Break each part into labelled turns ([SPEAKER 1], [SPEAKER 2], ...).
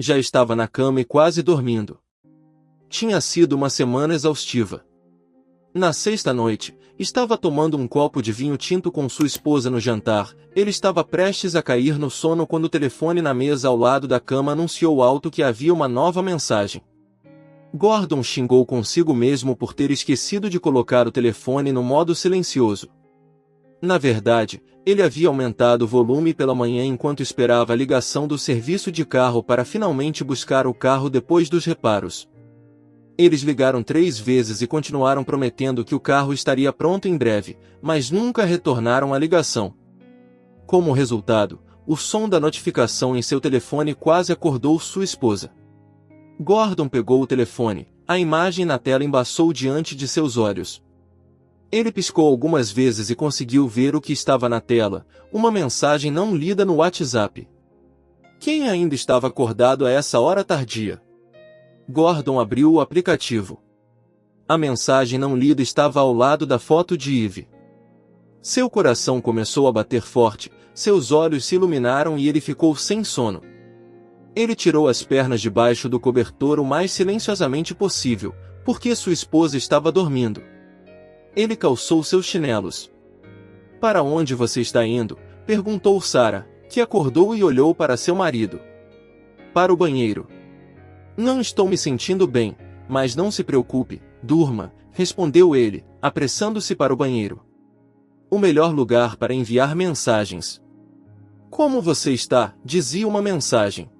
[SPEAKER 1] Já estava na cama e quase dormindo. Tinha sido uma semana exaustiva. Na sexta noite, estava tomando um copo de vinho tinto com sua esposa no jantar. Ele estava prestes a cair no sono quando o telefone na mesa ao lado da cama anunciou alto que havia uma nova mensagem. Gordon xingou consigo mesmo por ter esquecido de colocar o telefone no modo silencioso. Na verdade, ele havia aumentado o volume pela manhã enquanto esperava a ligação do serviço de carro para finalmente buscar o carro depois dos reparos. Eles ligaram 3 vezes e continuaram prometendo que o carro estaria pronto em breve, mas nunca retornaram a ligação. Como resultado, o som da notificação em seu telefone quase acordou sua esposa. Gordon pegou o telefone, a imagem na tela embaçou diante de seus olhos. Ele piscou algumas vezes e conseguiu ver o que estava na tela, uma mensagem não lida no WhatsApp. Quem ainda estava acordado a essa hora tardia? Gordon abriu o aplicativo. A mensagem não lida estava ao lado da foto de Eve. Seu coração começou a bater forte, seus olhos se iluminaram e ele ficou sem sono. Ele tirou as pernas debaixo do cobertor o mais silenciosamente possível, porque sua esposa estava dormindo. Ele calçou seus chinelos. "Para onde você está indo?", perguntou Sarah, que acordou e olhou para seu marido. "Para o banheiro." "Não estou me sentindo bem, mas não se preocupe, durma", respondeu ele, apressando-se para o banheiro. O melhor lugar para enviar mensagens. "Como você está?", dizia uma mensagem.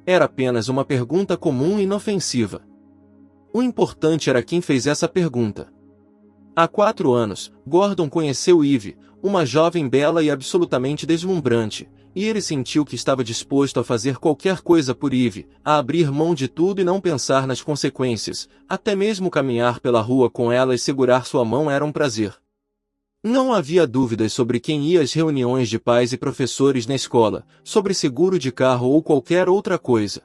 [SPEAKER 1] Era apenas uma pergunta comum e inofensiva. O importante era quem fez essa pergunta. Há 4 anos, Gordon conheceu Eve, uma jovem bela e absolutamente deslumbrante, e ele sentiu que estava disposto a fazer qualquer coisa por Eve, a abrir mão de tudo e não pensar nas consequências, até mesmo caminhar pela rua com ela e segurar sua mão era um prazer. Não havia dúvidas sobre quem ia às reuniões de pais e professores na escola, sobre seguro de carro ou qualquer outra coisa.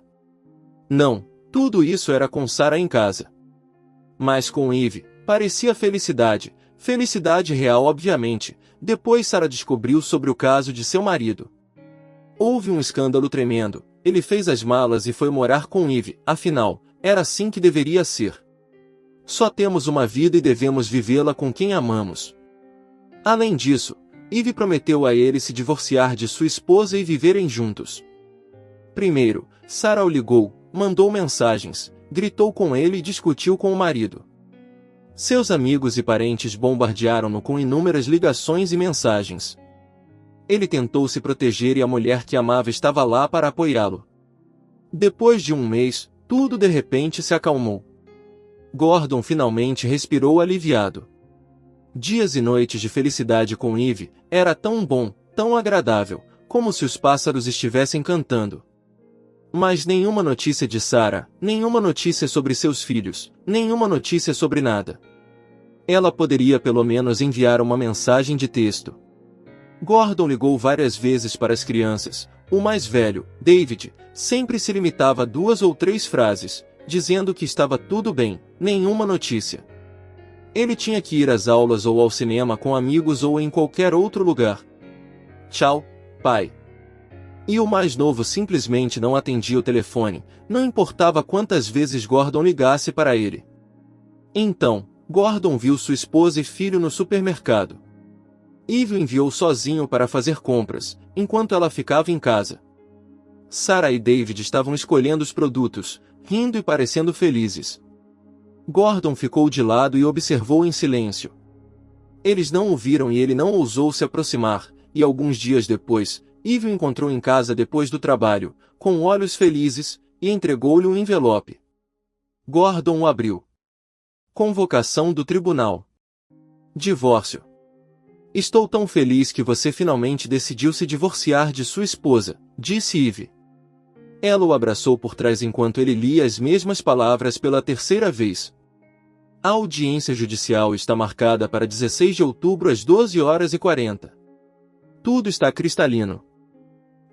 [SPEAKER 1] Não, tudo isso era com Sarah em casa. Mas com Eve, parecia felicidade, felicidade real obviamente. Depois Sarah descobriu sobre o caso de seu marido. Houve um escândalo tremendo, ele fez as malas e foi morar com Eve, afinal, era assim que deveria ser. Só temos uma vida e devemos vivê-la com quem amamos. Além disso, Eve prometeu a ele se divorciar de sua esposa e viverem juntos. Primeiro, Sarah o ligou, mandou mensagens, gritou com ele e discutiu com o marido. Seus amigos e parentes bombardearam-no com inúmeras ligações e mensagens. Ele tentou se proteger e a mulher que amava estava lá para apoiá-lo. Depois de um mês, tudo de repente se acalmou. Gordon finalmente respirou aliviado. Dias e noites de felicidade com Eve, era tão bom, tão agradável, como se os pássaros estivessem cantando. Mas nenhuma notícia de Sarah, nenhuma notícia sobre seus filhos, nenhuma notícia sobre nada. Ela poderia pelo menos enviar uma mensagem de texto. Gordon ligou várias vezes para as crianças. O mais velho, David, sempre se limitava a 2 ou 3 frases, dizendo que estava tudo bem, nenhuma notícia. Ele tinha que ir às aulas ou ao cinema com amigos ou em qualquer outro lugar. "Tchau, pai." E o mais novo simplesmente não atendia o telefone, não importava quantas vezes Gordon ligasse para ele. Então, Gordon viu sua esposa e filho no supermercado. Eve o enviou sozinho para fazer compras, enquanto ela ficava em casa. Sarah e David estavam escolhendo os produtos, rindo e parecendo felizes. Gordon ficou de lado e observou em silêncio. Eles não o viram e ele não ousou se aproximar, e alguns dias depois, Eve o encontrou em casa depois do trabalho, com olhos felizes, e entregou-lhe um envelope. Gordon o abriu. Convocação do tribunal. Divórcio. "Estou tão feliz que você finalmente decidiu se divorciar de sua esposa", disse Eve. Ela o abraçou por trás enquanto ele lia as mesmas palavras pela 3ª vez. A audiência judicial está marcada para 16 de outubro às 12h40. Tudo está cristalino.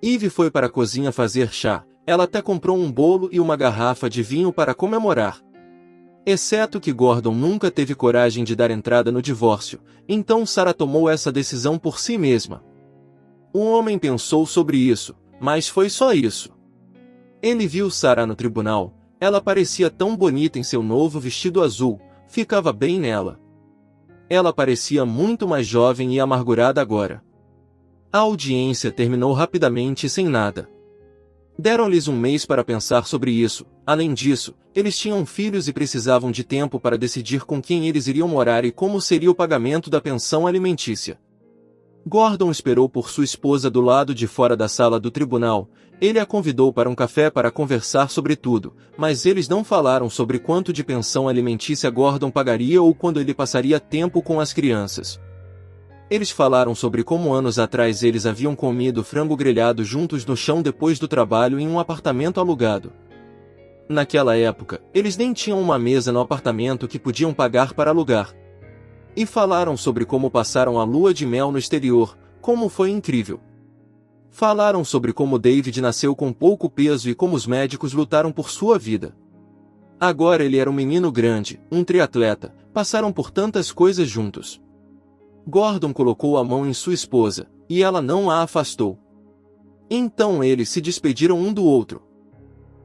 [SPEAKER 1] Eve foi para a cozinha fazer chá, ela até comprou um bolo e uma garrafa de vinho para comemorar. Exceto que Gordon nunca teve coragem de dar entrada no divórcio, então Sarah tomou essa decisão por si mesma. O homem pensou sobre isso, mas foi só isso. Ele viu Sarah no tribunal. Ela parecia tão bonita em seu novo vestido azul, ficava bem nela. Ela parecia muito mais jovem e amargurada agora. A audiência terminou rapidamente sem nada. Deram-lhes um mês para pensar sobre isso. Além disso, eles tinham filhos e precisavam de tempo para decidir com quem eles iriam morar e como seria o pagamento da pensão alimentícia. Gordon esperou por sua esposa do lado de fora da sala do tribunal. Ele a convidou para um café para conversar sobre tudo, mas eles não falaram sobre quanto de pensão alimentícia Gordon pagaria ou quando ele passaria tempo com as crianças. Eles falaram sobre como anos atrás eles haviam comido frango grelhado juntos no chão depois do trabalho em um apartamento alugado. Naquela época, eles nem tinham uma mesa no apartamento que podiam pagar para alugar. E falaram sobre como passaram a lua de mel no exterior, como foi incrível. Falaram sobre como David nasceu com pouco peso e como os médicos lutaram por sua vida. Agora ele era um menino grande, um triatleta, passaram por tantas coisas juntos. Gordon colocou a mão em sua esposa, e ela não a afastou. Então eles se despediram um do outro.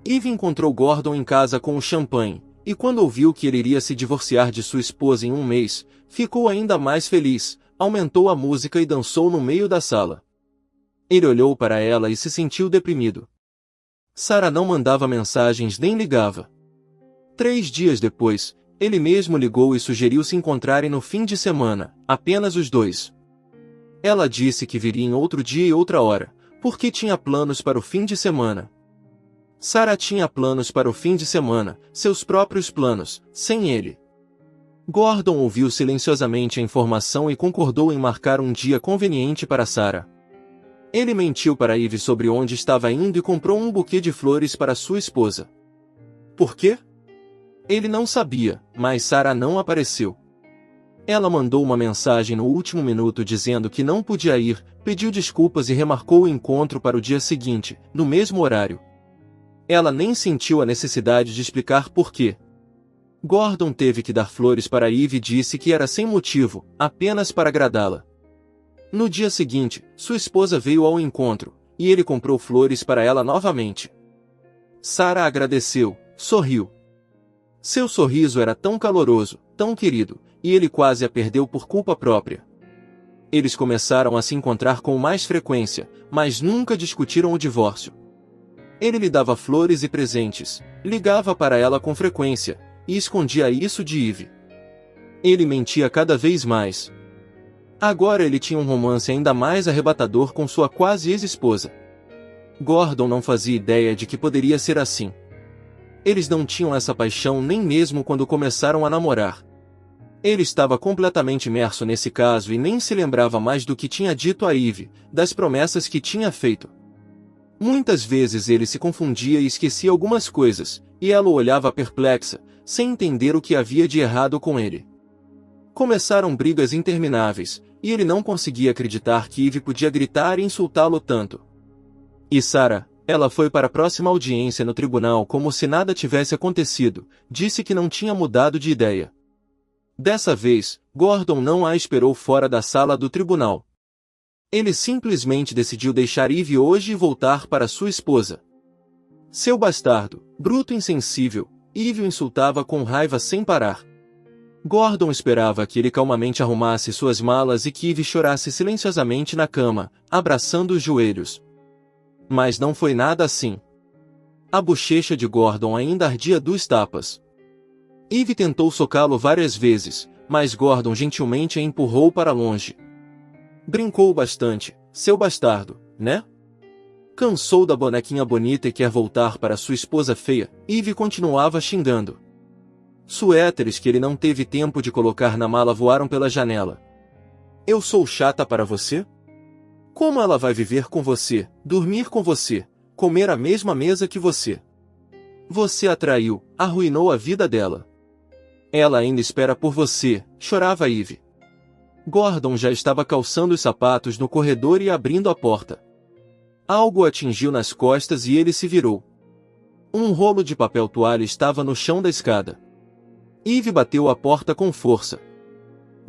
[SPEAKER 1] Eve encontrou Gordon em casa com o champanhe, e quando ouviu que ele iria se divorciar de sua esposa em um mês, ficou ainda mais feliz, aumentou a música e dançou no meio da sala. Ele olhou para ela e se sentiu deprimido. Sarah não mandava mensagens nem ligava. 3 dias depois, ele mesmo ligou e sugeriu se encontrarem no fim de semana, apenas os dois. Ela disse que viria em outro dia e outra hora, porque tinha planos para o fim de semana. Sarah tinha planos para o fim de semana, seus próprios planos, sem ele. Gordon ouviu silenciosamente a informação e concordou em marcar um dia conveniente para Sarah. Ele mentiu para Eve sobre onde estava indo e comprou um buquê de flores para sua esposa. Por quê? Ele não sabia, mas Sarah não apareceu. Ela mandou uma mensagem no último minuto dizendo que não podia ir, pediu desculpas e remarcou o encontro para o dia seguinte, no mesmo horário. Ela nem sentiu a necessidade de explicar por quê. Gordon teve que dar flores para Eve e disse que era sem motivo, apenas para agradá-la. No dia seguinte, sua esposa veio ao encontro, e ele comprou flores para ela novamente. Sarah agradeceu, sorriu. Seu sorriso era tão caloroso, tão querido, e ele quase a perdeu por culpa própria. Eles começaram a se encontrar com mais frequência, mas nunca discutiram o divórcio. Ele lhe dava flores e presentes, ligava para ela com frequência, e escondia isso de Eve. Ele mentia cada vez mais. Agora ele tinha um romance ainda mais arrebatador com sua quase ex-esposa. Gordon não fazia ideia de que poderia ser assim. Eles não tinham essa paixão nem mesmo quando começaram a namorar. Ele estava completamente imerso nesse caso e nem se lembrava mais do que tinha dito a Eve, das promessas que tinha feito. Muitas vezes ele se confundia e esquecia algumas coisas, e ela o olhava perplexa, sem entender o que havia de errado com ele. Começaram brigas intermináveis, e ele não conseguia acreditar que Eve podia gritar e insultá-lo tanto. E Sarah, ela foi para a próxima audiência no tribunal como se nada tivesse acontecido, disse que não tinha mudado de ideia. Dessa vez, Gordon não a esperou fora da sala do tribunal. Ele simplesmente decidiu deixar Eve hoje e voltar para sua esposa. Seu bastardo, bruto e insensível, Eve o insultava com raiva sem parar. Gordon esperava que ele calmamente arrumasse suas malas e que Eve chorasse silenciosamente na cama, abraçando os joelhos. Mas não foi nada assim. A bochecha de Gordon ainda ardia 2 tapas. Eve tentou socá-lo várias vezes, mas Gordon gentilmente a empurrou para longe. Brincou bastante, seu bastardo, né? Cansou da bonequinha bonita e quer voltar para sua esposa feia, Eve continuava xingando. Suéteres que ele não teve tempo de colocar na mala voaram pela janela. Eu sou chata para você? Como ela vai viver com você, dormir com você, comer à mesma mesa que você? Você a traiu, arruinou a vida dela. Ela ainda espera por você, chorava Eve. Gordon já estava calçando os sapatos no corredor e abrindo a porta. Algo o atingiu nas costas e ele se virou. Um rolo de papel toalha estava no chão da escada. Eve bateu a porta com força.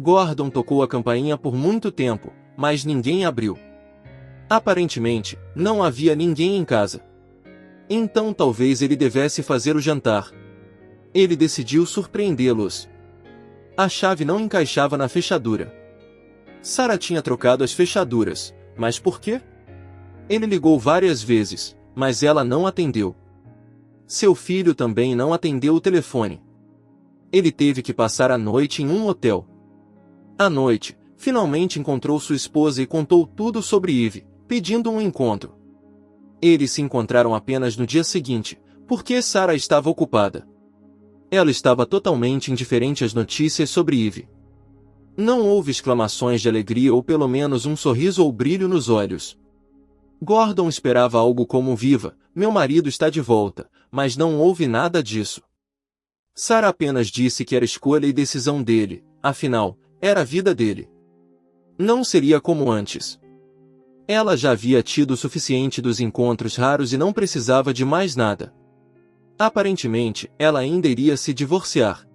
[SPEAKER 1] Gordon tocou a campainha por muito tempo, mas ninguém abriu. Aparentemente, não havia ninguém em casa. Então talvez ele devesse fazer o jantar. Ele decidiu surpreendê-los. A chave não encaixava na fechadura. Sarah tinha trocado as fechaduras, mas por quê? Ele ligou várias vezes, mas ela não atendeu. Seu filho também não atendeu o telefone. Ele teve que passar a noite em um hotel. À noite, finalmente encontrou sua esposa e contou tudo sobre Eve, pedindo um encontro. Eles se encontraram apenas no dia seguinte, porque Sarah estava ocupada. Ela estava totalmente indiferente às notícias sobre Eve. Não houve exclamações de alegria ou pelo menos um sorriso ou brilho nos olhos. Gordon esperava algo como "Viva, meu marido está de volta", mas não houve nada disso. Sarah apenas disse que era escolha e decisão dele, afinal, era a vida dele. Não seria como antes. Ela já havia tido o suficiente dos encontros raros e não precisava de mais nada. Aparentemente, ela ainda iria se divorciar.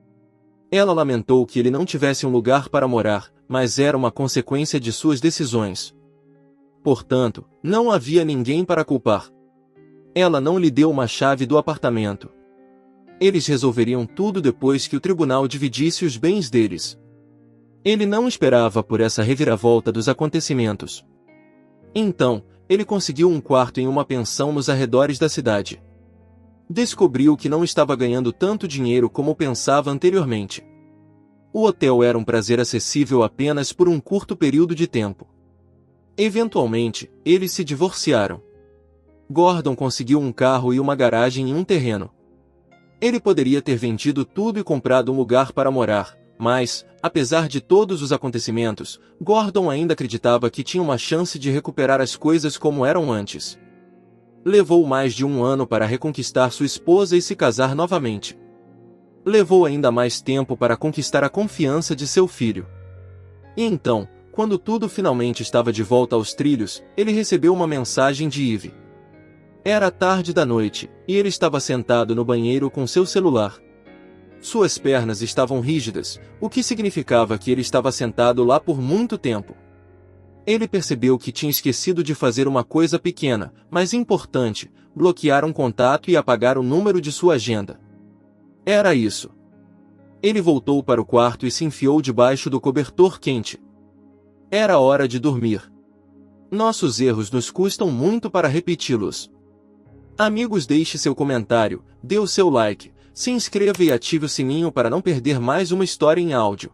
[SPEAKER 1] Ela lamentou que ele não tivesse um lugar para morar, mas era uma consequência de suas decisões. Portanto, não havia ninguém para culpar. Ela não lhe deu uma chave do apartamento. Eles resolveriam tudo depois que o tribunal dividisse os bens deles. Ele não esperava por essa reviravolta dos acontecimentos. Então, ele conseguiu um quarto em uma pensão nos arredores da cidade. Descobriu que não estava ganhando tanto dinheiro como pensava anteriormente. O hotel era um prazer acessível apenas por um curto período de tempo. Eventualmente, eles se divorciaram. Gordon conseguiu um carro e uma garagem em um terreno. Ele poderia ter vendido tudo e comprado um lugar para morar, mas, apesar de todos os acontecimentos, Gordon ainda acreditava que tinha uma chance de recuperar as coisas como eram antes. Levou mais de um ano para reconquistar sua esposa e se casar novamente. Levou ainda mais tempo para conquistar a confiança de seu filho. E então, quando tudo finalmente estava de volta aos trilhos, ele recebeu uma mensagem de Eve. Era tarde da noite, e ele estava sentado no banheiro com seu celular. Suas pernas estavam rígidas, o que significava que ele estava sentado lá por muito tempo. Ele percebeu que tinha esquecido de fazer uma coisa pequena, mas importante: bloquear um contato e apagar o número de sua agenda. Era isso. Ele voltou para o quarto e se enfiou debaixo do cobertor quente. Era hora de dormir. Nossos erros nos custam muito para repeti-los. Amigos, deixe seu comentário, dê o seu like, se inscreva e ative o sininho para não perder mais uma história em áudio.